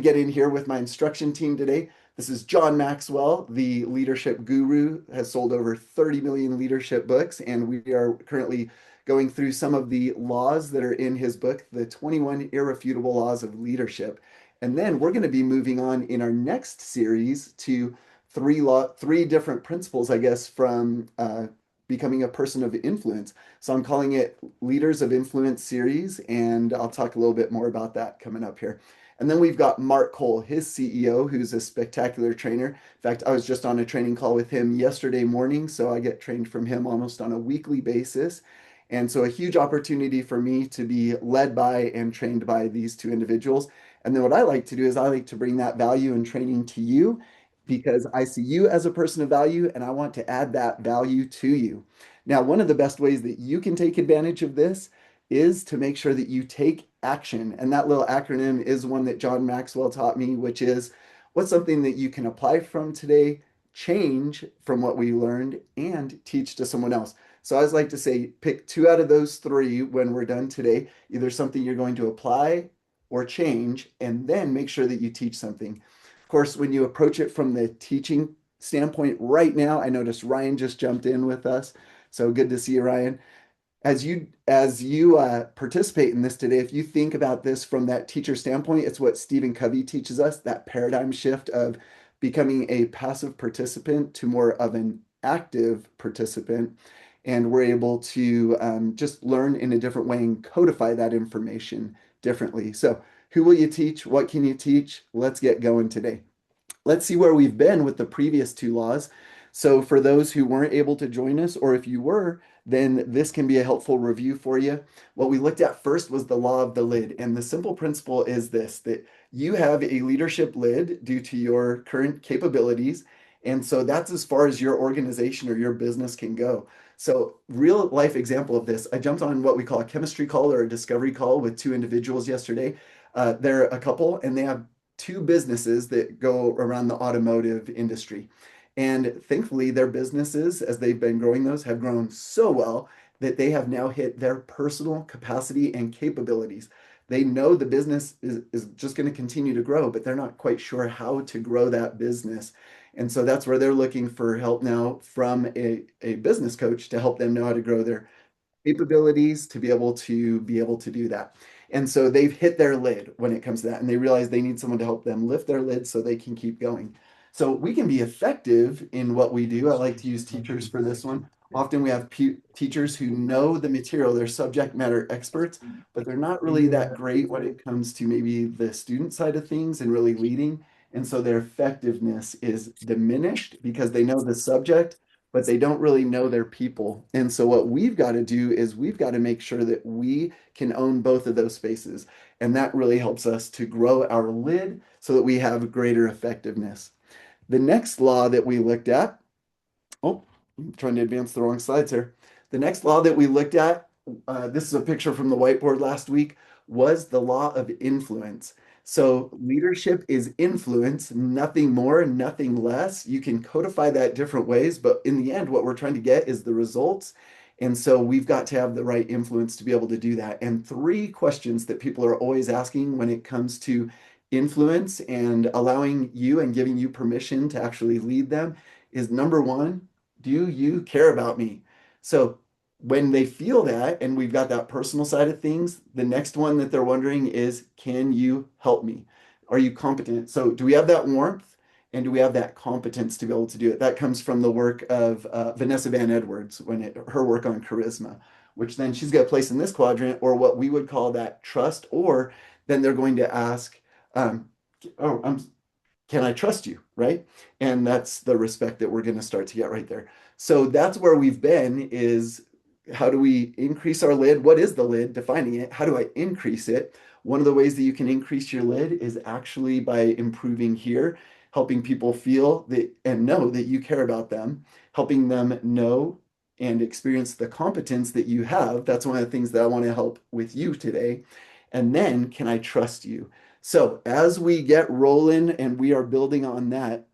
get in here with my instruction team today. This is John Maxwell, the leadership guru, has sold over 30 million leadership books, and we are currently going through some of the laws that are in his book, The 21 Irrefutable Laws of Leadership. And then we're going to be moving on in our next series to three different principles, I guess, from becoming a person of influence. So I'm calling it Leaders of Influence series, and I'll talk a little bit more about that coming up here. And then we've got Mark Cole, his CEO, who's a spectacular trainer. In fact, I was just on a training call with him yesterday morning, so I get trained from him almost on a weekly basis. And so a huge opportunity for me to be led by and trained by these two individuals. And then what I like to do is I like to bring that value and training to you because I see you as a person of value and I want to add that value to you. Now, one of the best ways that you can take advantage of this is to make sure that you take action. And that little acronym is one that John Maxwell taught me, which is what's something that you can apply from today, change from what we learned, and teach to someone else. So I always like to say, pick two out of those three when we're done today, either something you're going to apply or change, and then make sure that you teach something. Of course, when you approach it from the teaching standpoint right now, I noticed Ryan just jumped in with us. So good to see you, Ryan. As you participate in this today, if you think about this from that teacher standpoint, it's what Stephen Covey teaches us, that paradigm shift of becoming a passive participant to more of an active participant. And we're able to just learn in a different way and codify that information differently. So, who will you teach? What can you teach? Let's get going today. Let's see where we've been with the previous two laws. So for those who weren't able to join us, or if you were, then this can be a helpful review for you. What we looked at first was the law of the lid. And the simple principle is this, that you have a leadership lid due to your current capabilities. And so that's as far as your organization or your business can go. So real life example of this, I jumped on what we call a chemistry call or a discovery call with two individuals yesterday. They're a couple and they have two businesses that go around the automotive industry. And thankfully, their businesses, as they've been growing those, have grown so well that they have now hit their personal capacity and capabilities. They know the business is just going to continue to grow, but they're not quite sure how to grow that business. And so that's where they're looking for help now from a business coach to help them know how to grow their capabilities to be able to do that. And so they've hit their lid when it comes to that, and they realize they need someone to help them lift their lid so they can keep going. So we can be effective in what we do. I like to use teachers for this one. Often we have teachers who know the material, they're subject matter experts, but they're not really that great when it comes to maybe the student side of things and really leading. And so their effectiveness is diminished because they know the subject, but they don't really know their people. And so what we've got to do is we've got to make sure that we can own both of those spaces. And that really helps us to grow our lid so that we have greater effectiveness. The next law that we looked at, oh, I'm trying to advance the wrong slides here. The next law that we looked at, this is a picture from the whiteboard last week, was the law of influence. So leadership is influence, nothing more, nothing less. You can codify that different ways, but in the end, what we're trying to get is the results. And so we've got to have the right influence to be able to do that. And three questions that people are always asking when it comes to influence and allowing you and giving you permission to actually lead them is number one, do you care about me? So when they feel that, and we've got that personal side of things, the next one that they're wondering is, can you help me? Are you competent? So do we have that warmth and do we have that competence to be able to do it? That comes from the work of Vanessa Van Edwards, her work on charisma, which then she's got a place in this quadrant, or what we would call that trust, or then they're going to ask, um, oh, can I trust you? Right. And that's the respect that we're going to start to get right there. So that's where we've been is how do we increase our lid? What is the lid? Defining it. How do I increase it? One of the ways that you can increase your lid is actually by improving here, helping people feel that and know that you care about them, helping them know and experience the competence that you have. That's one of the things that I want to help with you today. And then, can I trust you? So as we get rolling and we are building on that,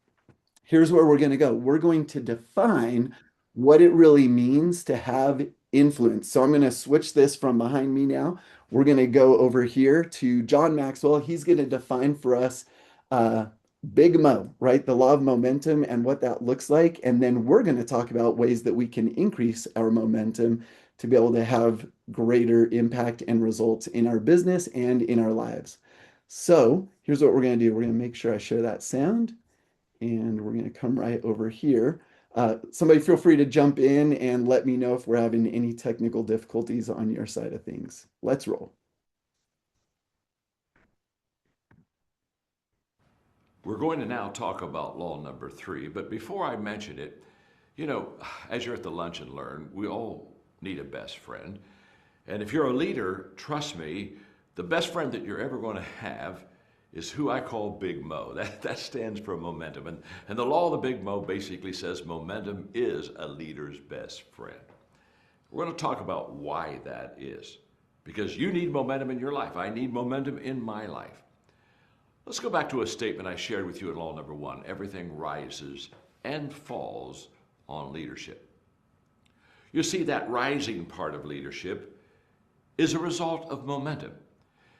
here's where we're going to go. We're going to define what it really means to have influence. So I'm going to switch this from behind me now. We're going to go over here to John Maxwell. He's going to define for us uh, Big Mo, right? The law of momentum and what that looks like. And then we're going to talk about ways that we can increase our momentum to be able to have greater impact and results in our business and in our lives. So here's what we're going to do. We're going to make sure I share that sound, and we're going to come right over here. Somebody feel free to jump in and let me know if we're having any technical difficulties on your side of things. Let's roll. We're going to now talk about law number 3, but before I mention it, you know, as you're at the Lunch and Learn, we all need a best friend. And if you're a leader, trust me, the best friend that you're ever going to have is who I call Big Mo. That stands for momentum. And the law of the Big Mo basically says momentum is a leader's best friend. We're going to talk about why that is. Because you need momentum in your life. I need momentum in my life. Let's go back to a statement I shared with you in law number 1. Everything rises and falls on leadership. You see, that rising part of leadership is a result of momentum.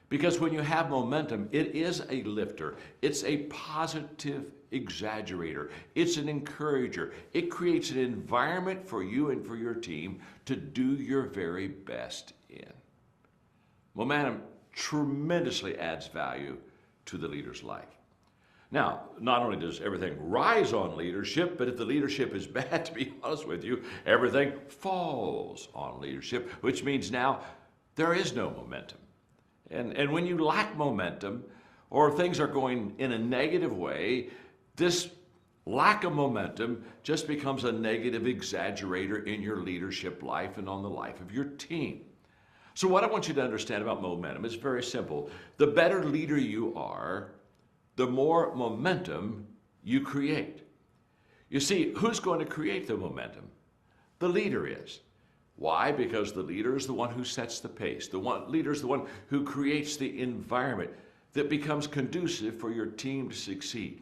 Because when you have momentum, it is a lifter. It's a positive exaggerator. It's an encourager. It creates an environment for you and for your team to do your very best in. Momentum tremendously adds value to the leader's life. Now, not only does everything rise on leadership, but if the leadership is bad, to be honest with you, everything falls on leadership, which means now there is no momentum. And when you lack momentum, or things are going in a negative way, this lack of momentum just becomes a negative exaggerator in your leadership life and on the life of your team. So what I want you to understand about momentum is very simple. The better leader you are, the more momentum you create. You see, who's going to create the momentum? The leader is. Why? Because the leader is the one who sets the pace. The leader is the one who creates the environment that becomes conducive for your team to succeed.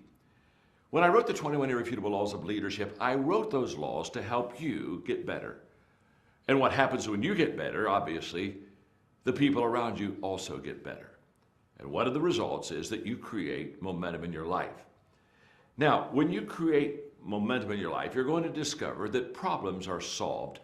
When I wrote the 21 Irrefutable Laws of Leadership, I wrote those laws to help you get better. And what happens when you get better, obviously, the people around you also get better. And one of the results is that you create momentum in your life. Now, when you create momentum in your life, you're going to discover that problems are solved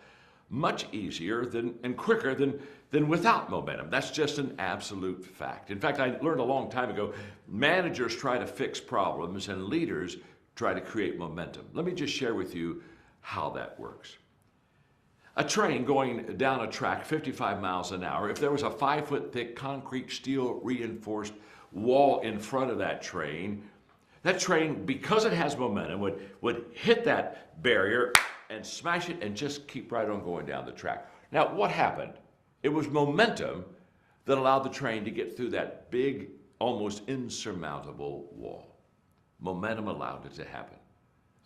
much easier and quicker than without momentum. That's just an absolute fact. In fact, I learned a long time ago, managers try to fix problems and leaders try to create momentum. Let me just share with you how that works. A train going down a track 55 miles an hour, if there was a 5-foot thick concrete steel reinforced wall in front of that train, because it has momentum, would hit that barrier and smash it and just keep right on going down the track. Now, what happened? It was momentum that allowed the train to get through that big, almost insurmountable wall. Momentum allowed it to happen.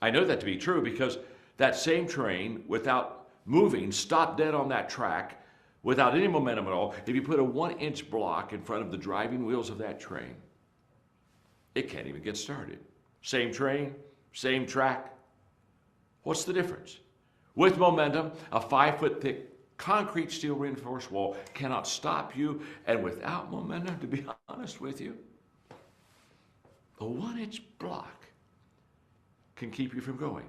I know that to be true because that same train, without moving, stopped dead on that track without any momentum at all. If you put a 1-inch block in front of the driving wheels of that train, it can't even get started. Same train, same track. What's the difference? With momentum, a 5-foot thick concrete steel reinforced wall cannot stop you, and without momentum, to be honest with you, a 1-inch block can keep you from going.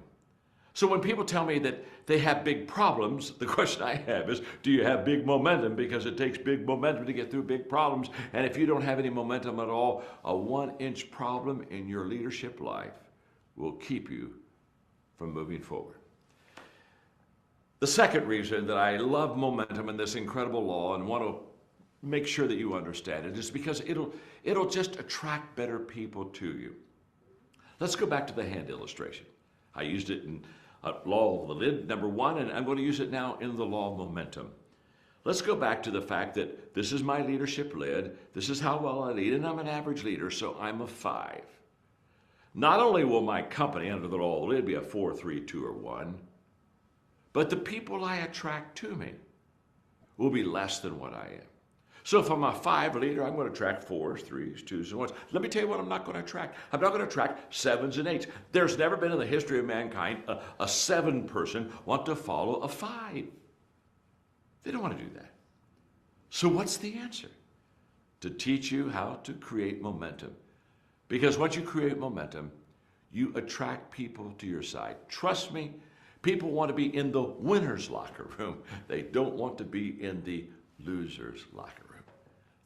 So when people tell me that they have big problems, the question I have is, do you have big momentum? Because it takes big momentum to get through big problems. And if you don't have any momentum at all, a 1-inch problem in your leadership life will keep you from moving forward. The second reason that I love momentum in this incredible law and want to make sure that you understand it is because it'll just attract better people to you. Let's go back to the hand illustration. I used it in law of the lid, number 1, and I'm going to use it now in the law of momentum. Let's go back to the fact that this is my leadership lid, this is how well I lead, and I'm an average leader, so I'm a 5. Not only will my company under the law of the lid be a 4, 3, 2, or 1, but the people I attract to me will be less than what I am. So if I'm a 5 leader, I'm going to attract 4s, 3s, 2s, and 1s. Let me tell you what I'm not going to attract. I'm not going to attract 7s and 8s. There's never been in the history of mankind a 7 person want to follow a 5. They don't want to do that. So what's the answer? To teach you how to create momentum. Because once you create momentum, you attract people to your side. Trust me, people want to be in the winner's locker room. They don't want to be in the loser's locker room.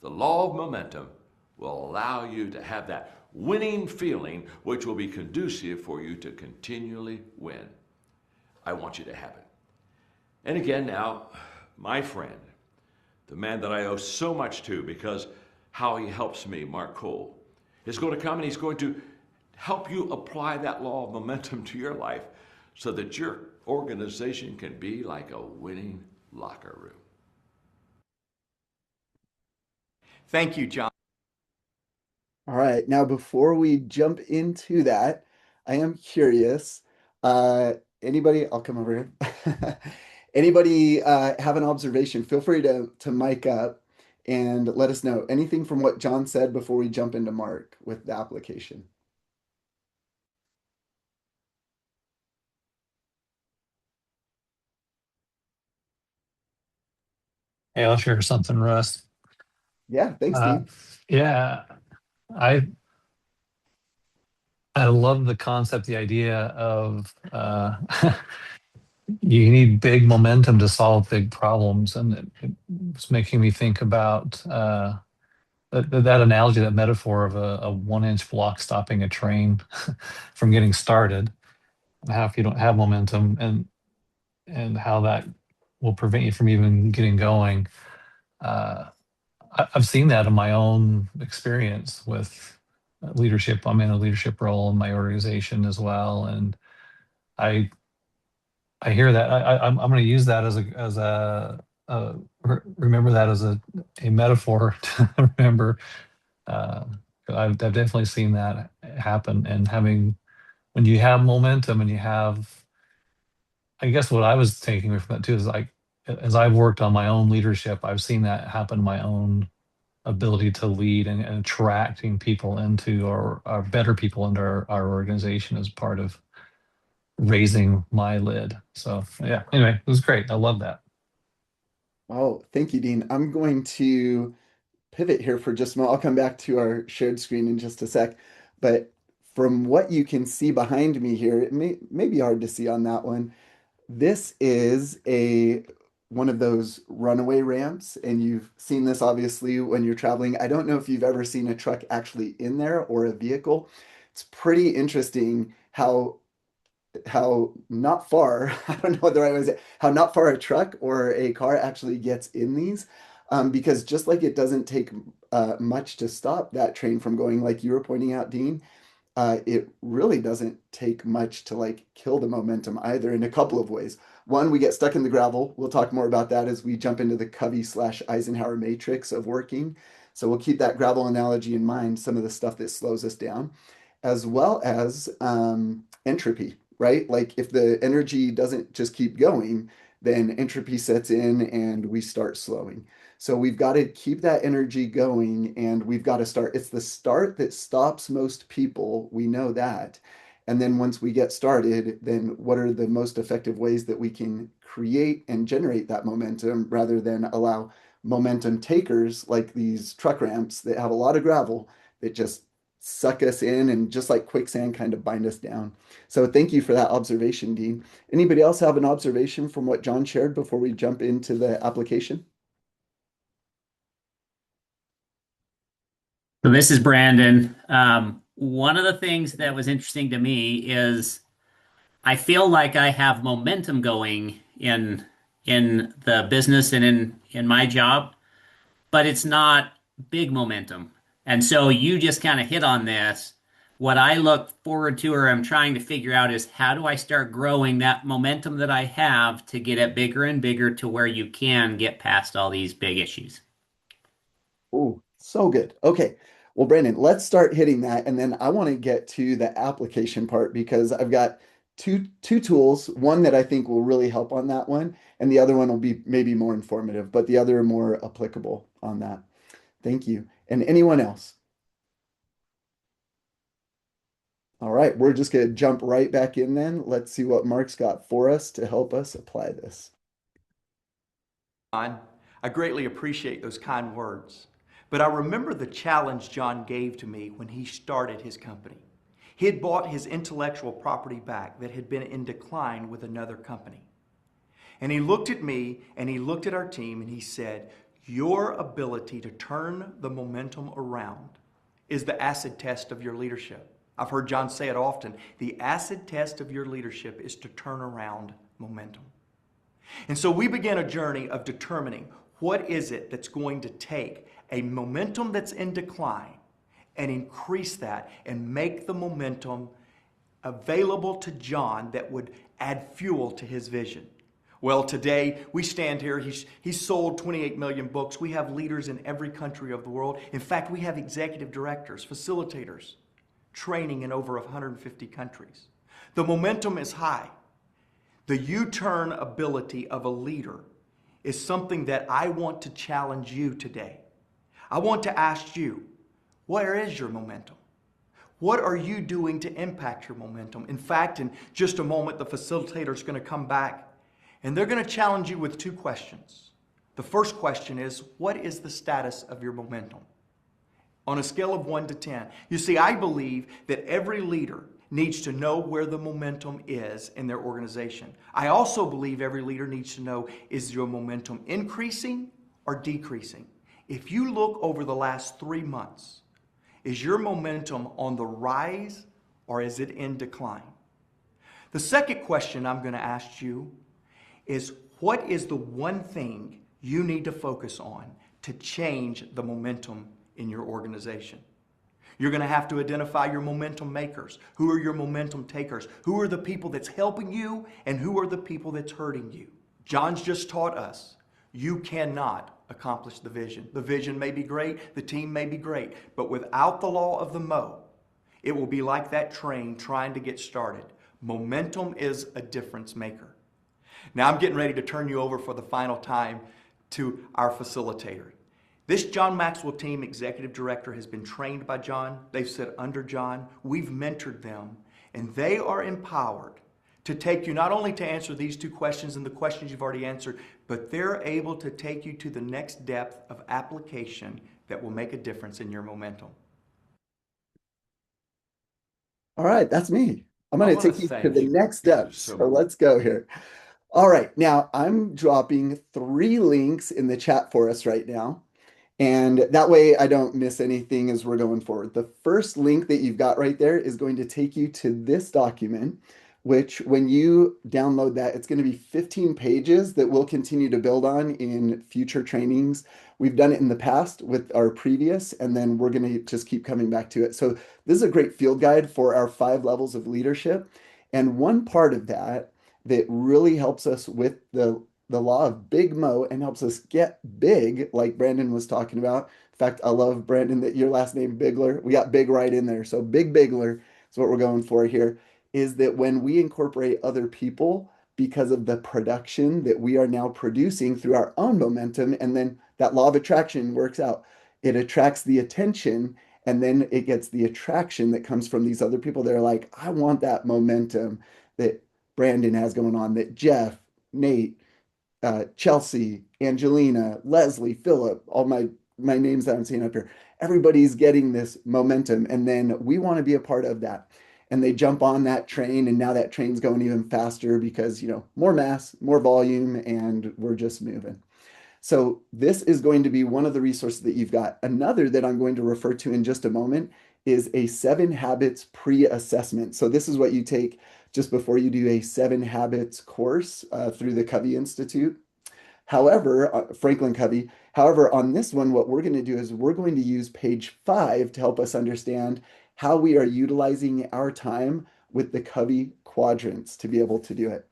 The law of momentum will allow you to have that winning feeling, which will be conducive for you to continually win. I want you to have it. And again, now, my friend, the man that I owe so much to because how he helps me, Mark Cole, is going to come and he's going to help you apply that law of momentum to your life so that your organization can be like a winning locker room. Thank you, John. All right. Now, before we jump into that, I am curious. Anybody, I'll come over here. Anybody have an observation? Feel free to mic up and let us know anything from what John said before we jump into Mark with the application. Hey, I'll share something, Russ. Yeah, thanks, Uh, Dean. yeah, I I love the concept, the idea of you need big momentum to solve big problems, and it's making me think about that analogy, that metaphor of a 1 inch block stopping a train from getting started, and how if you don't have momentum and how that will prevent you from even getting going. Uh, I've seen that in my own experience with leadership. I'm in a leadership role in my organization as well, and I I hear that. I'm going to use that remember that as a metaphor to remember. Uh, I've definitely seen that happen, and having when you have momentum and you have, I guess what I was taking away from that too is like as I've worked on my own leadership, I've seen that happen in my own ability to lead and attracting people into our better people into our organization as part of raising my lid. So yeah, anyway, it was great. I love that. Oh, thank you, Dean. I'm going to pivot here for just a moment. I'll come back to our shared screen in just a sec. But from what you can see behind me here, it may be hard to see on that one. This is a one of those runaway ramps, and you've seen this obviously when you're traveling. I don't know if you've ever seen a truck actually in there or a vehicle. It's pretty interesting how not far, I don't know what the right way is, how not far a truck or a car actually gets in these. Because just like it doesn't take much to stop that train from going, like you were pointing out, Dean, it really doesn't take much to like kill the momentum either in a couple of ways. One, we get stuck in the gravel. We'll talk more about that as we jump into the Covey/Eisenhower matrix of working. So we'll keep that gravel analogy in mind, some of the stuff that slows us down, as well as entropy, right? Like if the energy doesn't just keep going, then entropy sets in and we start slowing. So we've got to keep that energy going and we've got to start. It's the start that stops most people. We know that. And then once we get started, then what are the most effective ways that we can create and generate that momentum rather than allow momentum takers like these truck ramps that have a lot of gravel that just suck us in and just like quicksand kind of bind us down. So thank you for that observation, Dean. Anybody else have an observation from what John shared before we jump into the application? So this is Brandon. One of the things that was interesting to me is I feel like I have momentum going in the business and in my job, but it's not big momentum. And so you just kind of hit on this. What I look forward to or I'm trying to figure out is how do I start growing that momentum that I have to get it bigger and bigger to where you can get past all these big issues. Oh, so good. Okay. Well, Brandon, let's start hitting that. And then I want to get to the application part because I've got two tools, one that I think will really help on that one, and the other one will be maybe more informative, but the other more applicable on that. Thank you. And anyone else? All right, we're just going to jump right back in then. Let's see what Mark's got for us to help us apply this. I greatly appreciate those kind words. But I remember the challenge John gave to me when he started his company. He had bought his intellectual property back that had been in decline with another company. And he looked at me and he looked at our team and he said, your ability to turn the momentum around is the acid test of your leadership. I've heard John say it often. The acid test of your leadership is to turn around momentum. And so we began a journey of determining what is it that's going to take a momentum that's in decline and increase that and make the momentum available to John that would add fuel to his vision. Well, today we stand here. He's sold 28 million books. We have leaders in every country of the world. In fact, we have executive directors, facilitators, training in over 150 countries. The momentum is high. The U-turn ability of a leader is something that I want to challenge you today. I want to ask you, where is your momentum? What are you doing to impact your momentum? In fact, in just a moment, the facilitator is going to come back and they're going to challenge you with two questions. The first question is, what is the status of your momentum? On a scale of 1 to 10. You see, I believe that every leader needs to know where the momentum is in their organization. I also believe every leader needs to know, is your momentum increasing or decreasing? If you look over the last 3 months, is your momentum on the rise or is it in decline? The second question I'm going to ask you is, what is the one thing you need to focus on to change the momentum in your organization? You're going to have to identify your momentum makers. Who are your momentum takers? Who are the people that's helping you and who are the people that's hurting you? John's just taught us you cannot accomplish the vision. The vision may be great, the team may be great, but without the law of the mo, it will be like that train trying to get started. Momentum is a difference maker. Now I'm getting ready to turn you over for the final time to our facilitator. This John Maxwell team executive director has been trained by John. They've sat under John. We've mentored them, and they are empowered to take you not only to answer these two questions and the questions you've already answered, but they're able to take you to the next depth of application that will make a difference in your momentum. All right, that's me. I'm I going to want to take you to thank the you next steps. so So much. let's go here. All right, now I'm dropping 3 links in the chat for us right now. And that way I don't miss anything as we're going forward. The first link that you've got right there is going to take you to this document, which when you download that, it's going to be 15 pages that we'll continue to build on in future trainings. We've done it in the past with our previous, and then we're going to just keep coming back to it. So this is a great field guide for our 5 levels of leadership. And one part of that that really helps us with the law of Big Mo and helps us get big, like Brandon was talking about. In fact, I love, Brandon, that your last name Bigler. We got big right in there. So Big Bigler is what we're going for here, is that when we incorporate other people because of the production that we are now producing through our own momentum, and then that law of attraction works out. It attracts the attention, and then it gets the attraction that comes from these other people that are like, I want that momentum that Brandon has going on, that Jeff, Nate, Chelsea, Angelina, Leslie, Philip, all my names that I'm seeing up here. Everybody's getting this momentum, and then we want to be a part of that. And they jump on that train, and now that train's going even faster because, more mass, more volume, and we're just moving. So this is going to be one of the resources that you've got. Another that I'm going to refer to in just a moment is a 7 habits pre-assessment. So this is what you take just before you do a 7 habits course through the Covey Institute. However, Franklin Covey, however, on this one, what we're going to do is we're going to use page 5 to help us understand how we are utilizing our time with the Covey quadrants to be able to do it.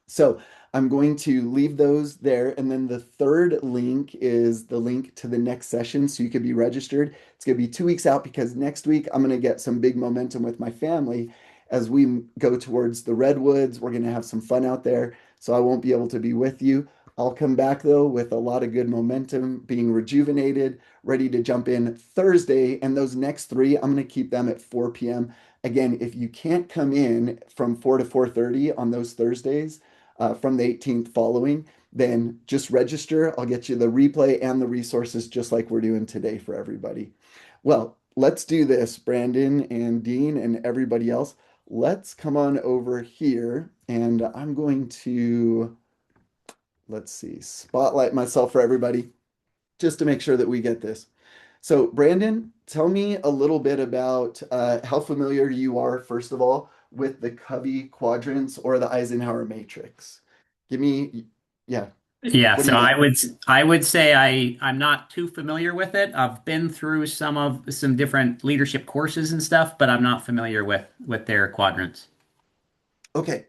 So I'm going to leave those there. And then the third link is the link to the next session. So you could be registered. It's going to be 2 weeks out because next week I'm going to get some big momentum with my family as we go towards the Redwoods. We're going to have some fun out there. So I won't be able to be with you. I'll come back though with a lot of good momentum, being rejuvenated, ready to jump in Thursday. And those next 3, I'm going to keep them at 4 p.m. Again, if you can't come in from 4 to 4:30 on those Thursdays, from the 18th following, then just register. I'll get you the replay and the resources just like we're doing today for everybody. Well, let's do this, Brandon and Dean and everybody else. Let's come on over here and I'm going to, let's see, spotlight myself for everybody just to make sure that we get this. So, Brandon, tell me a little bit about how familiar you are, first of all, with the Covey quadrants or the Eisenhower matrix. Give me, yeah, Yeah, what do so you got? I would say I'm not too familiar with it. I've been through some different leadership courses and stuff, but I'm not familiar with their quadrants. Okay.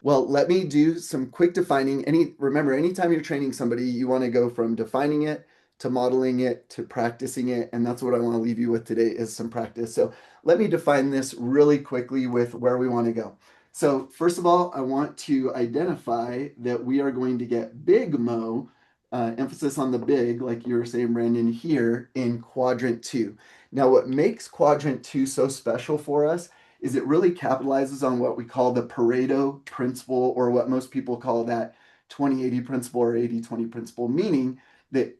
Well, let me do some quick defining. Remember, anytime you're training somebody, you want to go from defining it to modeling it to practicing it. And that's what I want to leave you with today is some practice. So let me define this really quickly with where we want to go. So first of all, I want to identify that we are going to get big Mo, emphasis on the big, like you were saying, Brandon, here in quadrant two. Now, what makes quadrant two so special for us is it really capitalizes on what we call the Pareto principle, or what most people call that 20-80 principle or 80-20 principle, meaning that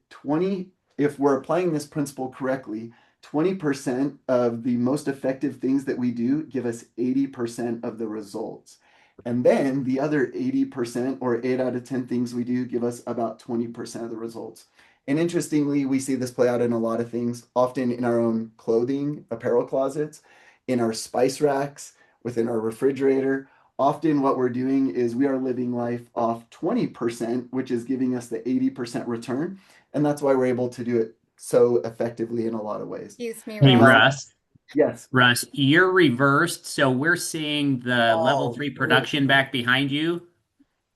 if we're applying this principle correctly, 20% of the most effective things that we do give us 80% of the results. And then the other 80% or 8 out of 10 things we do give us about 20% of the results. And interestingly, we see this play out in a lot of things, often in our own clothing, apparel closets, in our spice racks, within our refrigerator. Often, what we're doing is we are living life off 20%, which is giving us the 80% return. And that's why we're able to do it so effectively in a lot of ways. Excuse me, Hey, Russ. Russ. Yes. Russ, you're reversed, so we're seeing the level Oh, 3 good. production back behind you,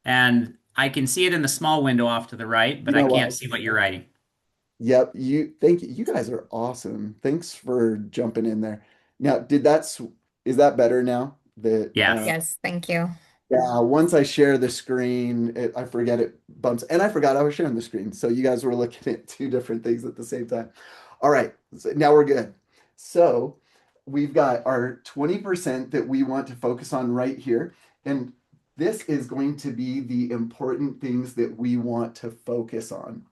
and I can see it in the small window off to the right, You but I know can't what? see what you're writing. Yep. Thank you. You guys are awesome. Thanks for jumping in there. Now, is that better now? That Yes. Yes, thank you. Yeah, once I share the screen, I forget it bumps, and I forgot I was sharing the screen. So you guys were looking at two different things at the same time. All right, so now we're good. So we've got our 20% that we want to focus on right here. And this is going to be the important things that we want to focus on.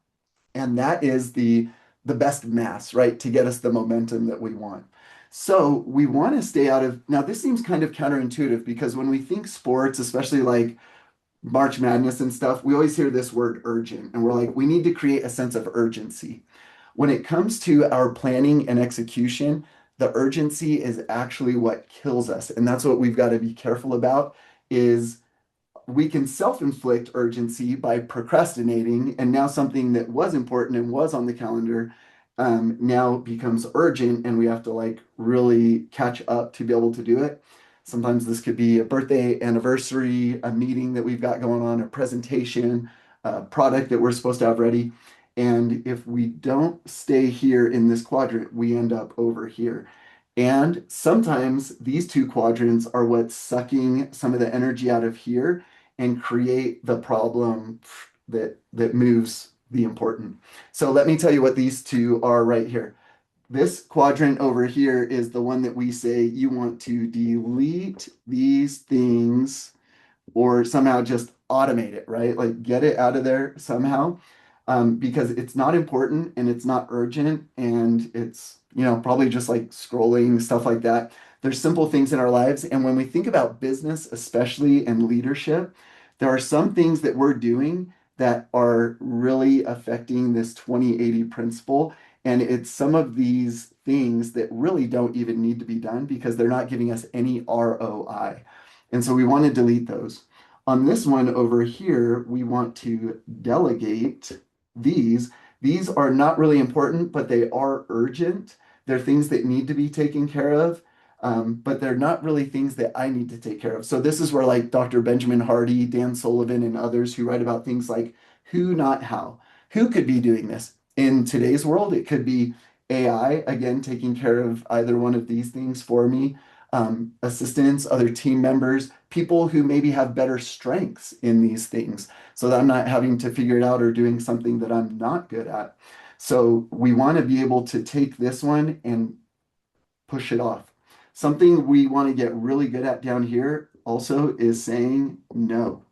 And that is the best mass, right? To get us the momentum that we want. So we want to stay out of, now this seems kind of counterintuitive because when we think sports, especially like March Madness and stuff, we always hear this word urgent, and we're like, we need to create a sense of urgency. When it comes to our planning and execution, the urgency is actually what kills us. And that's what we've got to be careful about is we can self-inflict urgency by procrastinating, and now something that was important and was on the calendar now becomes urgent, and we have to like really catch up to be able to do it. Sometimes this could be a birthday, anniversary, a meeting that we've got going on, a presentation, a product that we're supposed to have ready. And if we don't stay here in this quadrant, we end up over here. And sometimes these two quadrants are what's sucking some of the energy out of here and create the problem that moves the important. So let me tell you what these two are right here. This quadrant over here is the one that we say you want to delete these things or somehow just automate it, right? Like get it out of there somehow, because it's not important and it's not urgent and it's, probably just like scrolling, stuff like that. There's simple things in our lives. And when we think about business, especially and leadership, there are some things that we're doing that are really affecting this 20-80 principle. And it's some of these things that really don't even need to be done because they're not giving us any ROI. And so we want to delete those. On this one over here, we want to delegate these. These are not really important, but they are urgent. They're things that need to be taken care of, but they're not really things that I need to take care of. So this is where like Dr. Benjamin Hardy, Dan Sullivan, and others who write about things like who, not how. Who could be doing this? In today's world, it could be AI, again, taking care of either one of these things for me, assistants, other team members, people who maybe have better strengths in these things so that I'm not having to figure it out or doing something that I'm not good at. So we want to be able to take this one and push it off. Something we want to get really good at down here also is saying no.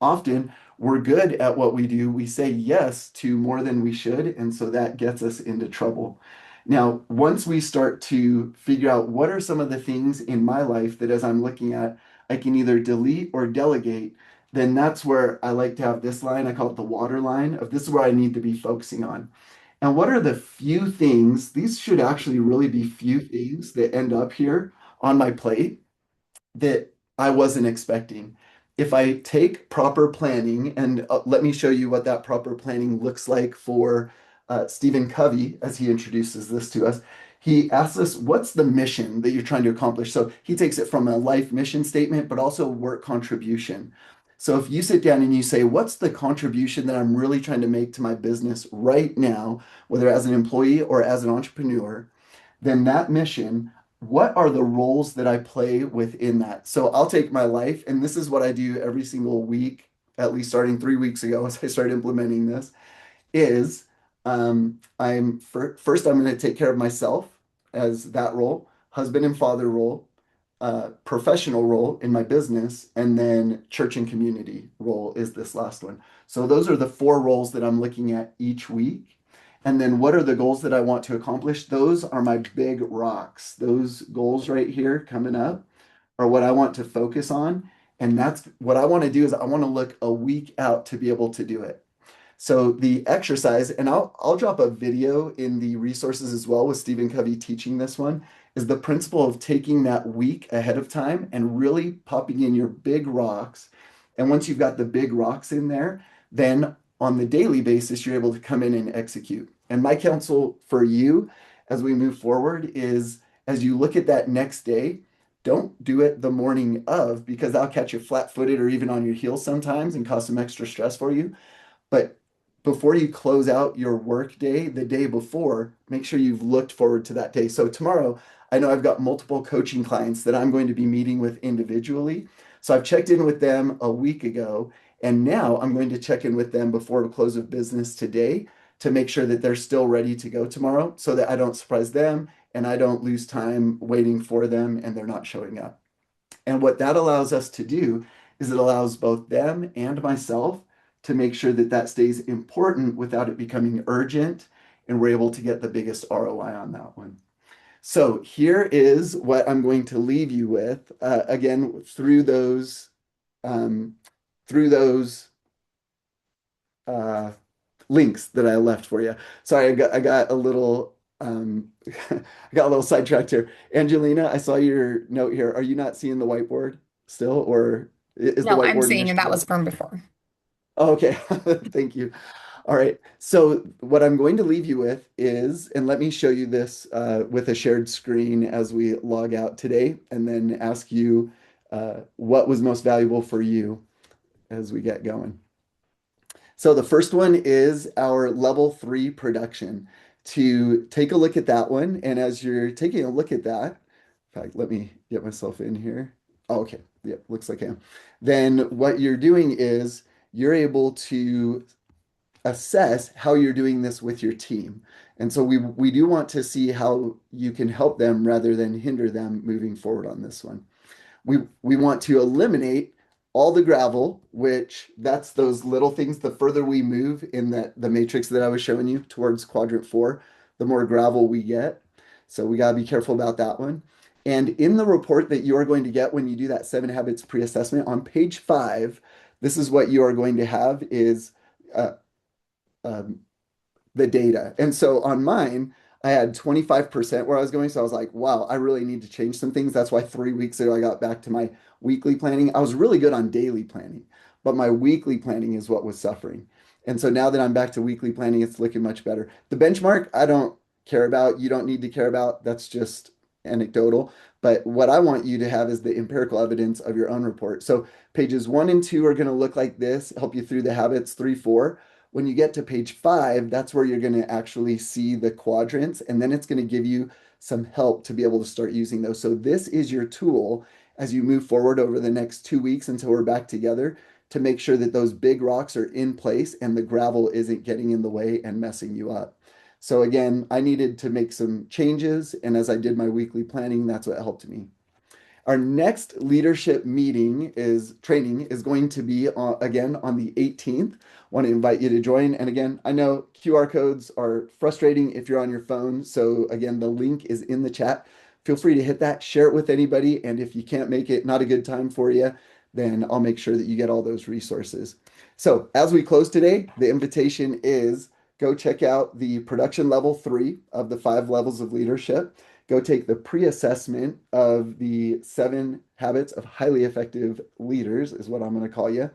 Often we're good at what we do. We say yes to more than we should. And so that gets us into trouble. Now, once we start to figure out what are some of the things in my life that as I'm looking at, I can either delete or delegate, then that's where I like to have this line. I call it the water line of this is where I need to be focusing on. And what are the few things, these should actually really be few things that end up here on my plate that I wasn't expecting. If I take proper planning, and let me show you what that proper planning looks like for Stephen Covey as he introduces this to us. He asks us, what's the mission that you're trying to accomplish? So he takes it from a life mission statement, but also work contribution. So if you sit down and you say, what's the contribution that I'm really trying to make to my business right now, whether as an employee or as an entrepreneur, then that mission, what are the roles that I play within that? So I'll take my life, and this is what I do every single week, at least starting 3 weeks ago as I started implementing this, is first I'm going to take care of myself as that role, husband and father role, professional role in my business, and then church and community role is this last one. So those are the four roles that I'm looking at each week. And then what are the goals that I want to accomplish? Those are my big rocks. Those goals right here coming up are what I want to focus on. And that's what I want to do is I want to look a week out to be able to do it. So the exercise, and I'll drop a video in the resources as well with Stephen Covey teaching this one, is the principle of taking that week ahead of time and really popping in your big rocks. And once you've got the big rocks in there, then on the daily basis, you're able to come in and execute. And my counsel for you as we move forward is as you look at that next day, don't do it the morning of because that'll catch you flat footed or even on your heels sometimes and cause some extra stress for you. But before you close out your work day, the day before, make sure you've looked forward to that day. So tomorrow, I know I've got multiple coaching clients that I'm going to be meeting with individually. So I've checked in with them a week ago, and now I'm going to check in with them before the close of business today to make sure that they're still ready to go tomorrow so that I don't surprise them and I don't lose time waiting for them and they're not showing up. And what that allows us to do is it allows both them and myself to make sure that that stays important without it becoming urgent, and we're able to get the biggest ROI on that one. So here is what I'm going to leave you with. Again, um, through those uh, links that I left for you. Sorry, I got a little I got a little sidetracked here. Angelina, I saw your note here. Are you not seeing the whiteboard still, or is the No, I'm whiteboard seeing, and that initiative? was from before. Oh, okay. Thank you. All right. So what I'm going to leave you with is, and let me show you this with a shared screen as we log out today, and then ask you what was most valuable for you as we get going. So the first one is our level 3 production. To take a look at that one, and as you're taking a look at that, in fact, let me get myself in here. Oh, okay. Yep, looks like I am. Then what you're doing is you're able to assess how you're doing this with your team. And so we do want to see how you can help them rather than hinder them moving forward on this one. We want to eliminate all the gravel, which that's those little things. The further we move in the matrix that I was showing you towards quadrant 4, the more gravel we get. So we got to be careful about that one. And in the report that you are going to get when you do that 7 habits pre-assessment on page 5, this is what you are going to have is uh, um, the data. And so on mine, I had 25% where I was going. So I was like, wow, I really need to change some things. That's why 3 weeks ago I got back to my weekly planning. I was really good on daily planning, but my weekly planning is what was suffering. And so now that I'm back to weekly planning, it's looking much better. The benchmark, I don't care about. You don't need to care about. That's just anecdotal. But what I want you to have is the empirical evidence of your own report. So pages 1 and 2 are going to look like this, help you through the habits, 3, 4. When you get to page 5, that's where you're going to actually see the quadrants, and then it's going to give you some help to be able to start using those. So this is your tool as you move forward over the next 2 weeks until we're back together to make sure that those big rocks are in place and the gravel isn't getting in the way and messing you up. So again, I needed to make some changes, and as I did my weekly planning, that's what helped me. Our next leadership meeting is training is going to be again on the 18th. Want to invite you to join. And again, I know QR codes are frustrating if you're on your phone. So again, the link is in the chat. Feel free to hit that, share it with anybody. And if you can't make it, not a good time for you, then I'll make sure that you get all those resources. So as we close today, the invitation is go check out the production level 3 of the 5 levels of leadership. Go take the pre-assessment of the 7 habits of highly effective leaders, is what I'm going to call you,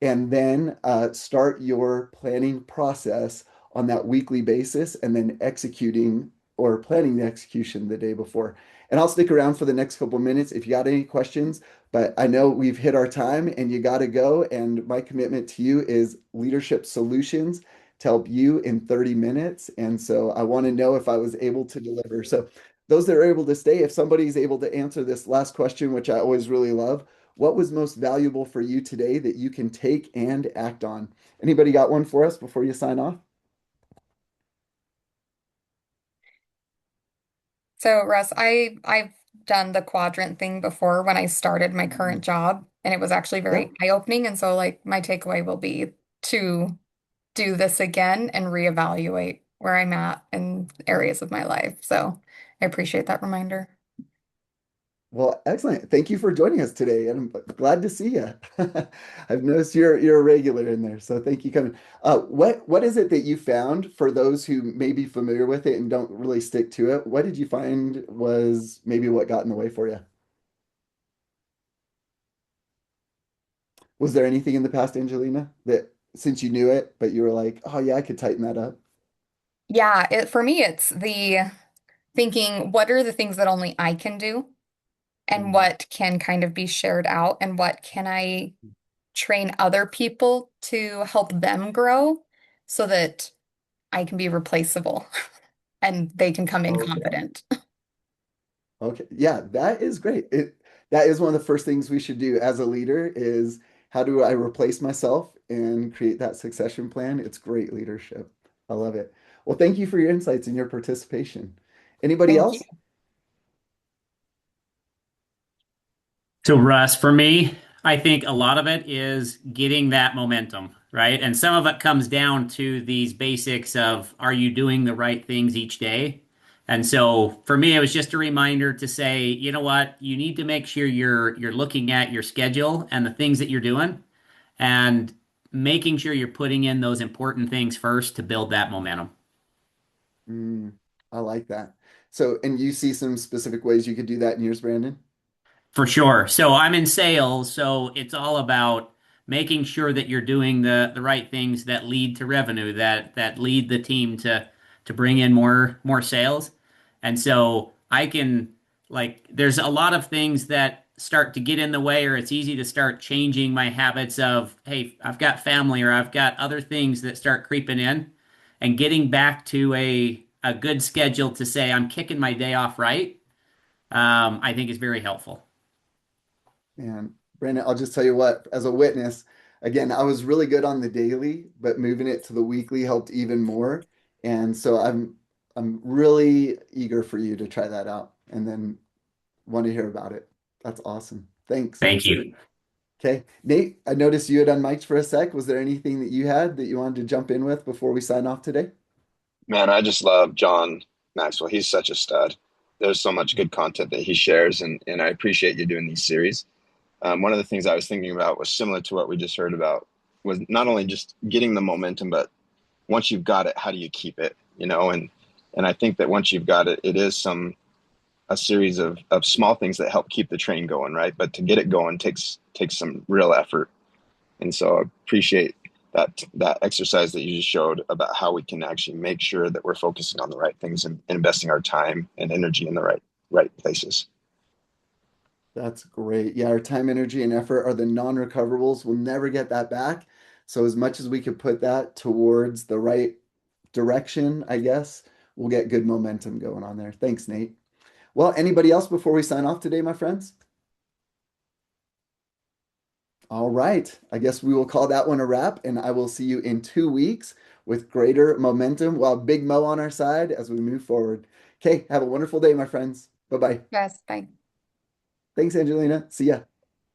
and then start your planning process on that weekly basis and then executing or planning the execution the day before. And I'll stick around for the next couple of minutes if you got any questions, but I know we've hit our time and you got to go. And my commitment to you is leadership solutions to help you in 30 minutes. And so I want to know if I was able to deliver. So those that are able to stay, if somebody's able to answer this last question, which I always really love, what was most valuable for you today that you can take and act on? Anybody got one for us before you sign off? So, Russ, I've done the quadrant thing before when I started my current job, and it was actually Yeah. very eye-opening. And so, like, my takeaway will be to do this again and reevaluate where I'm at in areas of my life. So, I appreciate that reminder. Well, excellent. Thank you for joining us today, and I'm glad to see you. I've noticed you're a regular in there, so thank you coming. What is it that you found for those who may be familiar with it and don't really stick to it? What did you find was maybe what got in the way for you? Was there anything in the past, Angelina, that since you knew it, but you were like, oh yeah, I could tighten that up? Yeah, for me, it's the thinking, what are the things that only I can do, and Mm, what can kind of be shared out, and what can I train other people to help them grow so that I can be replaceable and they can come in okay. confident. Okay. Yeah, that is great. That is one of the first things we should do as a leader is how do I replace myself and create that succession plan? It's great leadership. I love it. Well, thank you for your insights and your participation. Anybody Thank you. else? So, Russ, for me, I think a lot of it is getting that momentum, right? And some of it comes down to these basics of are you doing the right things each day? And so for me, it was just a reminder to say, you know what, you need to make sure you're looking at your schedule and the things that you're doing and making sure you're putting in those important things first to build that momentum. Mm, I like that. So, and you see some specific ways you could do that in yours, Brandon? For sure. So I'm in sales, so it's all about making sure that you're doing the right things that lead to revenue, that lead the team to bring in more sales. And so I can like there's a lot of things that start to get in the way or it's easy to start changing my habits of, hey, I've got family or I've got other things that start creeping in and getting back to a good schedule to say I'm kicking my day off right, I think is very helpful. And Brandon, I'll just tell you what, as a witness, again, I was really good on the daily, but moving it to the weekly helped even more. And so I'm really eager for you to try that out and then want to hear about it. That's awesome. Thanks. Thank you. Okay. Nate, I noticed you had unmiked for a sec. Was there anything that you had that you wanted to jump in with before we sign off today? Man, I just love John Maxwell. He's such a stud. There's so much good content that he shares, and I appreciate you doing these series. One of the things I was thinking about was similar to what we just heard about, was not only just getting the momentum, but once you've got it, how do you keep it? And I think that once you've got it, it is a series of small things that help keep the train going, right? But to get it going takes some real effort. And so I appreciate that exercise that you just showed about how we can actually make sure that we're focusing on the right things and investing our time and energy in the right places. That's great. Yeah, our time, energy, and effort are the non-recoverables. We'll never get that back. So as much as we could put that towards the right direction, I guess, we'll get good momentum going on there. Thanks, Nate. Well, anybody else before we sign off today, my friends? All right. I guess we will call that one a wrap, and I will see you in 2 weeks with greater momentum while Big Mo on our side as we move forward. Okay, have a wonderful day, my friends. Bye-bye. Yes, bye. Thanks, Angelina. See ya.